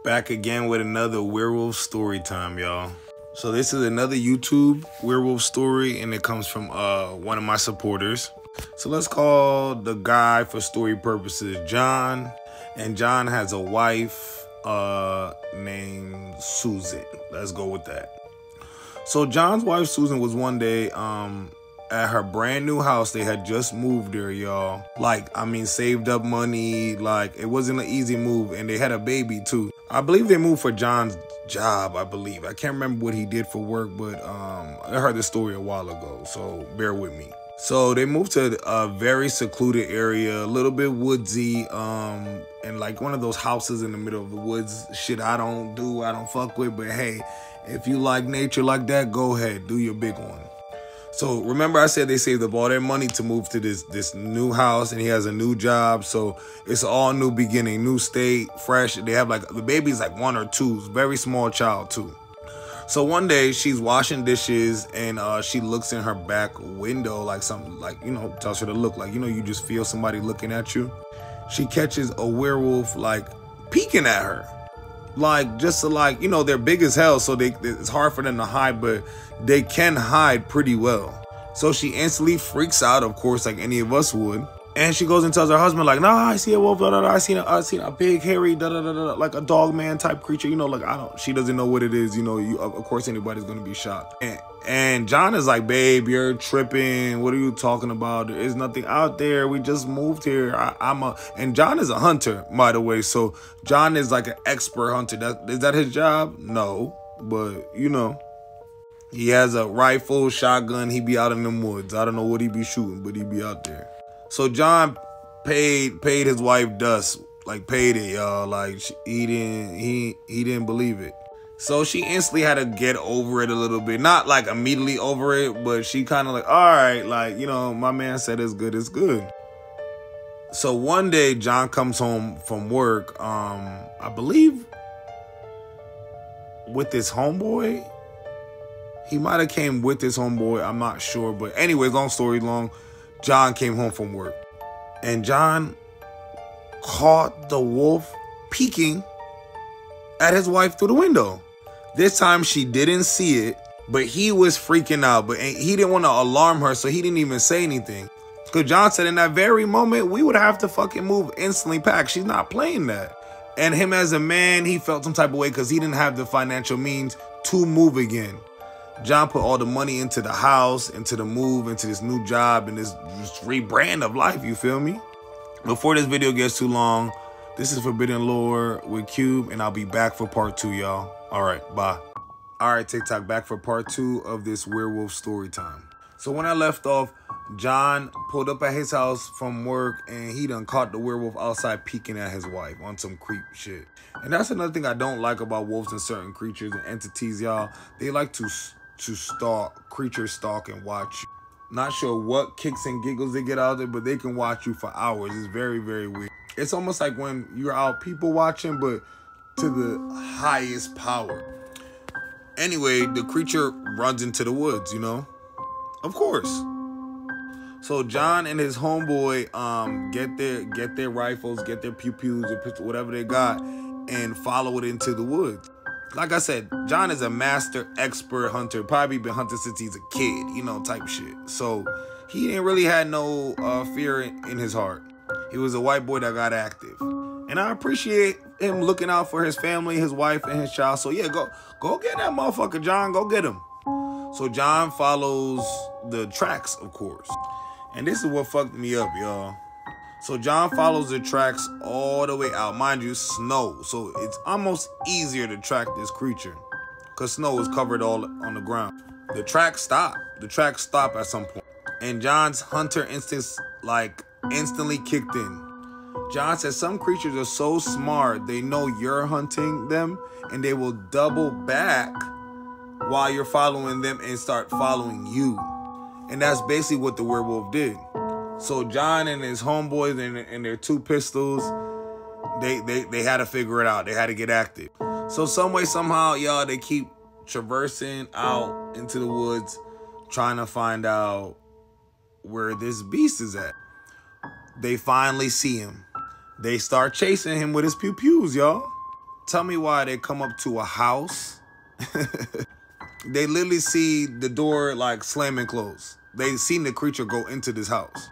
Back again with another werewolf story time, y'all. So this is another YouTube werewolf story, and it comes from one of my supporters. So let's call the guy, for story purposes, John. And John has a wife named Susan. Let's go with that. So John's wife Susan was one day at her brand new house. They had just moved there, y'all. Saved up money. It wasn't an easy move, and they had a baby too. I believe they moved for John's job, I believe. I can't remember what he did for work, but I heard the story a while ago, so bear with me. So they moved to a very secluded area, a little bit woodsy, and like one of those houses in the middle of the woods. Shit I don't fuck with, but hey, if you like nature like that, go ahead, do your big one. So remember I said they saved up all their money to move to this new house, and he has a new job. So it's all new beginning, new state, fresh. They have the baby's 1 or 2, very small child too. So one day she's washing dishes, and she looks in her back window, tells her to look, you just feel somebody looking at you. She catches a werewolf peeking at her. They're big as hell, so it's hard for them to hide, but they can hide pretty well. So she instantly freaks out, of course, like any of us would. And she goes and tells her husband, nah, I see a wolf, I seen a big, hairy, like a dog man type creature, she doesn't know what it is, of course anybody's gonna be shocked. And John is like, babe, you're tripping. What are you talking about? There is nothing out there. We just moved here. And John is a hunter, by the way. So John is an expert hunter. Is that his job? No, but he has a rifle, shotgun. He be out in them woods. I don't know what he be shooting, but he be out there. So John paid his wife dust, paid it, y'all. He didn't believe it. So she instantly had to get over it a little bit. Not immediately over it, but she kind of all right, my man said it's good, it's good. So one day John comes home from work, I believe with his homeboy. He might have came with his homeboy, I'm not sure. But anyways, long story long, John came home from work. And John caught the wolf peeking at his wife through the window. This time she didn't see it, but he was freaking out. But he didn't want to alarm her, so he didn't even say anything. Because John said in that very moment, we would have to fucking move instantly pack. She's not playing that. And him as a man, he felt some type of way because he didn't have the financial means to move again. John put all the money into the house, into the move, into this new job, and this rebrand of life, you feel me? Before this video gets too long, this is Forbidden Lore with Cube, and I'll be back for part 2, y'all. All right, bye. All right, TikTok, back for part 2 of this werewolf story time. So when I left off, John pulled up at his house from work, and he done caught the werewolf outside peeking at his wife on some creep shit. And that's another thing I don't like about wolves and certain creatures and entities, y'all. They like to stalk, creatures stalk and watch you. Not sure what kicks and giggles they get out of it, but they can watch you for hours. It's very, very weird. It's almost like when you're out people watching, but to the highest power. Anyway, the creature runs into the woods, of course. So John and his homeboy get their rifles, get their pew-pews, or pistols, whatever they got, and follow it into the woods. Like I said, John is a master expert hunter. Probably been hunting since he's a kid, type shit. So he didn't really had no fear in his heart. He was a white boy that got active. And I appreciate him looking out for his family, his wife, and his child. So yeah, go get that motherfucker, John. Go get him. So John follows the tracks, of course. And this is what fucked me up, y'all. So John follows the tracks all the way out. Mind you, snow. So it's almost easier to track this creature because snow is covered all on the ground. The tracks stop. The tracks stop at some point. And John's hunter instincts instantly kicked in. John says some creatures are so smart, they know you're hunting them and they will double back while you're following them and start following you. And that's basically what the werewolf did. So John and his homeboys and their 2 pistols, they had to figure it out. They had to get active. So some way, somehow, y'all, they keep traversing out into the woods, trying to find out where this beast is at. They finally see him. They start chasing him with his pew-pews, y'all. Tell me why they come up to a house. They literally see the door like slamming closed. They seen the creature go into this house.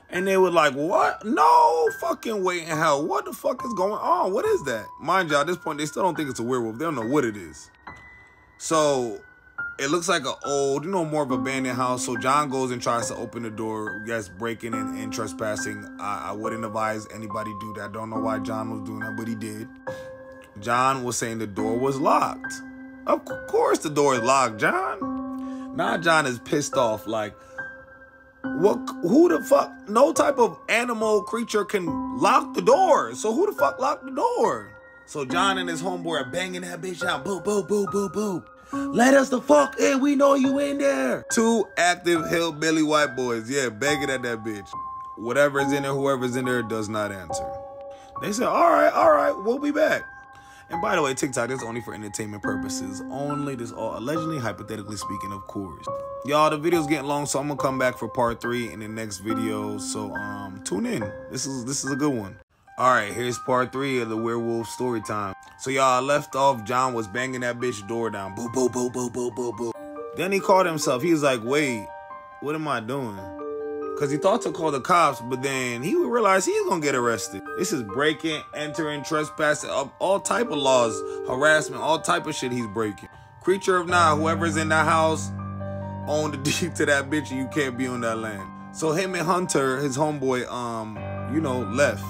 And they were like, what? No fucking way in hell. What the fuck is going on? What is that? Mind you, at this point, they still don't think it's a werewolf. They don't know what it is. So it looks like an old, more of an abandoned house. So John goes and tries to open the door. Yes, breaking and trespassing. I wouldn't advise anybody do that. Don't know why John was doing that, but he did. John was saying the door was locked. Of course the door is locked, John. Now John is pissed off. Like, what? Who the fuck? No type of animal creature can lock the door. So who the fuck locked the door? So John and his homeboy are banging that bitch out. Boo, boo, boo, boo, boo. Let us the fuck in. We know you in there. Two active hillbilly white boys. Yeah, begging at that bitch. Whatever's in there, whoever's in there does not answer. They said, all right, we'll be back. And by the way, TikTok is only for entertainment purposes only. This all allegedly, hypothetically speaking, of course. Y'all, the video's getting long, so I'm gonna come back for part 3 in the next video. So tune in. This is a good one. All right, here's part 3 of the werewolf story time. So y'all, I left off. John was banging that bitch door down. Boo, boo, boo, boo, boo, boo, boo. Then he called himself. He was like, wait, what am I doing? Because he thought to call the cops, but then he would realize he's going to get arrested. This is breaking, entering, trespassing, all type of laws, harassment, all type of shit he's breaking. Creature of night, whoever's in that house, own the deed to that bitch and you can't be on that land. So him and Hunter, his homeboy, left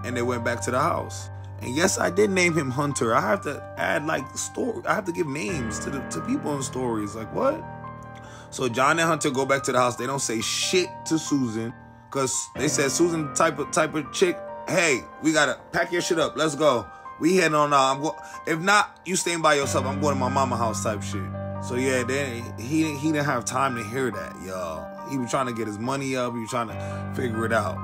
and they went back to the house. And yes, I did name him Hunter. I have to add like story. I have to give names to people in stories. Like what? So John and Hunter go back to the house. They don't say shit to Susan because they said Susan type of chick. Hey, we gotta pack your shit up. Let's go. We heading on now. If not, you staying by yourself. I'm going to my mama house type shit. So yeah, then he didn't have time to hear that, y'all. He was trying to get his money up. He was trying to figure it out.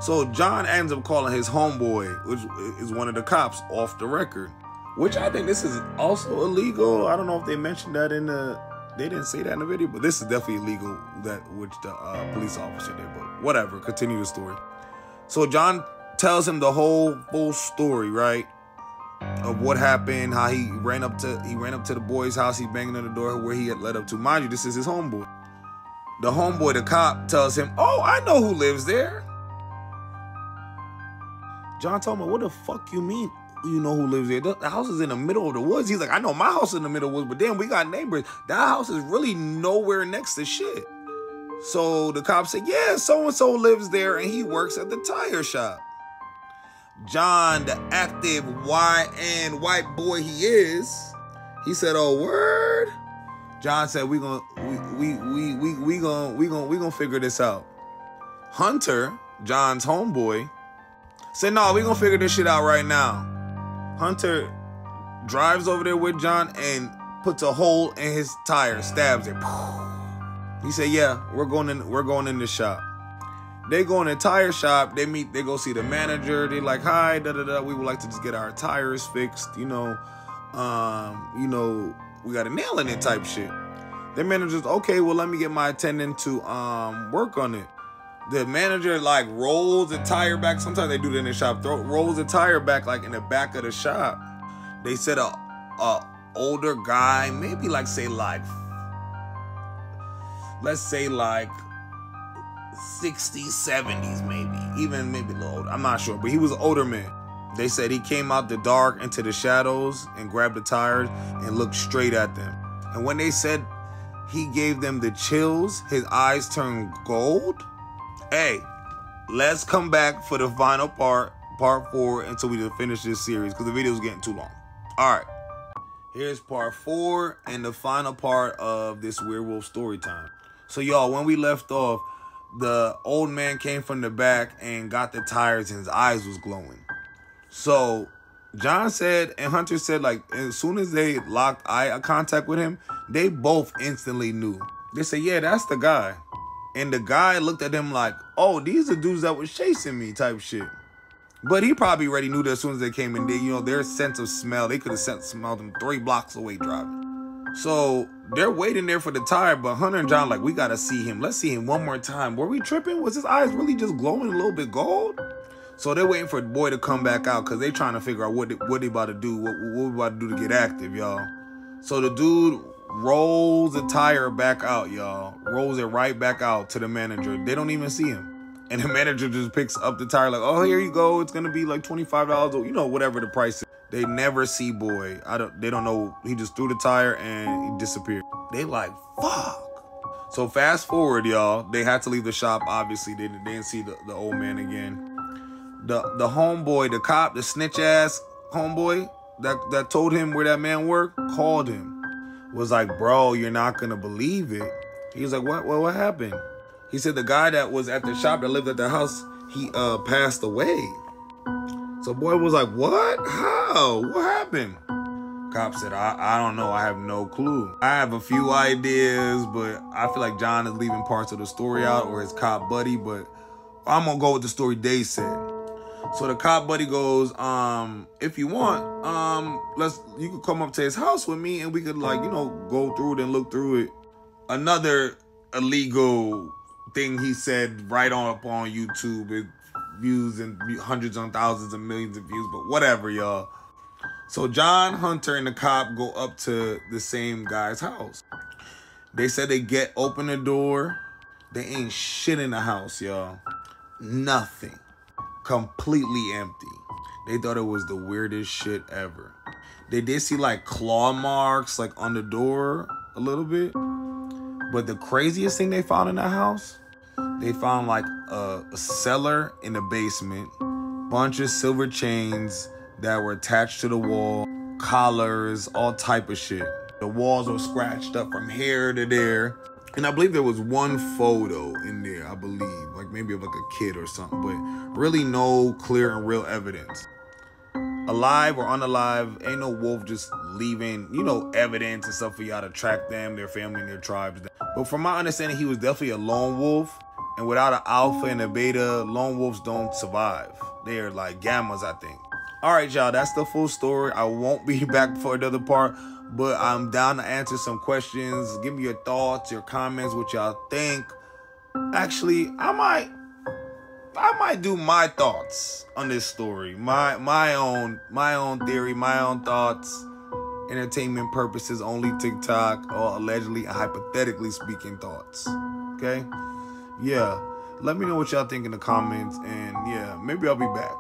So John ends up calling his homeboy, which is one of the cops, off the record. Which I think this is also illegal. I don't know if they mentioned that in the... They didn't say that in the video, but this is definitely illegal, which the police officer did. But whatever, continue the story. So John tells him the whole full story, right, of what happened, how he ran up to the boy's house, he banged on the door where he had led up to. Mind you, this is his homeboy. The homeboy, the cop, tells him, "Oh, I know who lives there." John told him, "What the fuck you mean? You know who lives there? The house is in the middle of the woods." He's like, "I know my house is in the middle of the woods, but then we got neighbors. That house is really nowhere next to shit." So the cop said, "Yeah, so-and-so lives there and he works at the tire shop." John, the active YN white boy he is, he said, "Oh, word?" John said, we gonna figure this out. Hunter, John's homeboy, said, "No, we gonna figure this shit out right now." Hunter drives over there with John and puts a hole in his tire, stabs it. He said, "Yeah, we're going in the shop." They go in the tire shop. They go see the manager. They like, "Hi, we would like to just get our tires fixed. We got a nail in it type shit." The manager's, "Okay, well, let me get my attendant to work on it." The manager like rolls the tire back. Sometimes they do that in the shop. Rolls the tire back like in the back of the shop. They said a older guy, maybe let's say 60s, 70s, maybe a little older. I'm not sure, but he was an older man. They said he came out the dark into the shadows and grabbed the tires and looked straight at them. And when they said he gave them the chills, his eyes turned gold. Hey, let's come back for the final part 4, until we finish this series because the video is getting too long. All right, here's part 4 and the final part of this werewolf story time. So y'all, when we left off, the old man came from the back and got the tires and his eyes was glowing. So John said and Hunter said, like, as soon as they locked eye contact with him, they both instantly knew. They said, "Yeah, that's the guy." And the guy looked at him like, "Oh, these are dudes that was chasing me," type shit. But he probably already knew that as soon as they came in there, their sense of smell, they could have smelled them 3 blocks away driving. So they're waiting there for the tire, but Hunter and John like, "We got to see him. Let's see him one more time. Were we tripping? Was his eyes really just glowing a little bit gold?" So they're waiting for the boy to come back out because they trying to figure out what they about to do, what we about to do to get active, y'all. So the dude rolls the tire back out, y'all. Rolls it right back out to the manager. They don't even see him. And the manager just picks up the tire like, oh, here you go. It's going to be like $25 or, you know, whatever the price is. They never see boy. They don't know. He just threw the tire and he disappeared. They like, fuck. So fast forward, y'all. They had to leave the shop. Obviously, they didn't see the old man again. The homeboy, the cop, the snitch ass homeboy that told him where that man worked, called him. Was like, bro, you're not gonna believe it. He was like, what happened? He said the guy that was at the shop that lived at the house, he passed away. So boy was like, what? How? What happened? Cop said, I don't know. I have no clue. I have a few ideas, but I feel like John is leaving parts of the story out, or his cop buddy, but I'm gonna go with the story they said. So the cop buddy goes, if you want, you could come up to his house with me and we could, like, you know, go through it and look through it. Another illegal thing he said right on up on YouTube. It views and hundreds on thousands and millions of views, but whatever, y'all. So John Hunter and the cop go up to the same guy's house. They said they open the door. They ain't shit in the house, y'all. Nothing. Completely empty. They thought it was the weirdest shit ever. They did see like claw marks like on the door a little bit. But the craziest thing they found in the house, they found like a cellar in the basement, bunch of silver chains that were attached to the wall, collars, all type of shit. The walls were scratched up from here to there. And I believe there was one photo in there, I believe, like maybe of like a kid or something, but really no clear and real evidence. Alive or unalive, ain't no wolf just leaving, you know, evidence and stuff for y'all to track them, their family, and their tribes. But from my understanding, he was definitely a lone wolf. And without an alpha and a beta, lone wolves don't survive. They are like gammas, I think. All right, y'all, that's the full story. I won't be back for another part, but I'm down to answer some questions. Give me your thoughts, your comments, what y'all think. Actually, I might do my thoughts on this story. My own theory, my own thoughts. Entertainment purposes, only TikTok, or allegedly and hypothetically speaking thoughts. Okay? Yeah. Let me know what y'all think in the comments, and yeah, maybe I'll be back.